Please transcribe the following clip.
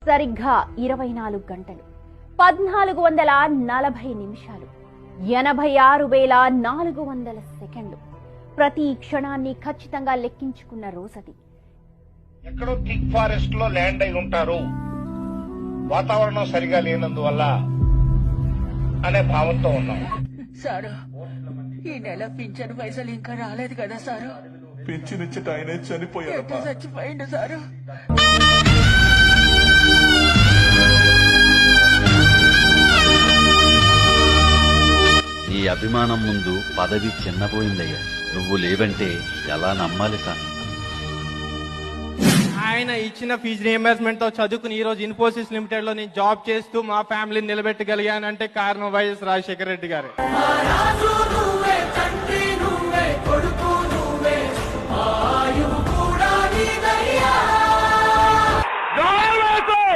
సరిగ్గా 24 గంటలు 1440 నిమిషాలు 86,400 సెకండ్లు. ప్రతి క్షణాన్ని ఖచ్చితంగా లెక్కించుకున్న రోజది. ఎక్కడో థిక్ ఫారెస్ట్ లో ల్యాండ్ అయి ఉంటారు, వాతావరణం సరిగా లేనందువల్ల అనే భావంతో ఉన్నాం. సారు, ఈ నెల పింఛను పైసలు ఇంకా రాలేదు కదా సారు? పింఛన్ ఇచ్చట ఆయన చనిపోయాడు. చచ్చిపోయిండు సారు. నీ అభిమానం ముందు పదవి చిన్నపోయిందయ్యా. నువ్వు లేవంటే ఎలా నమ్మాలి సార్? ఆయన ఇచ్చిన ఫీజు రియంబర్స్మెంట్ తో చదువుకుని ఈ రోజు ఇన్ఫోసిస్ లిమిటెడ్ లో నేను జాబ్ చేస్తూ మా ఫ్యామిలీని నిలబెట్టగలిగానంటే కారణం వైఎస్ రాజశేఖర రెడ్డి గారే.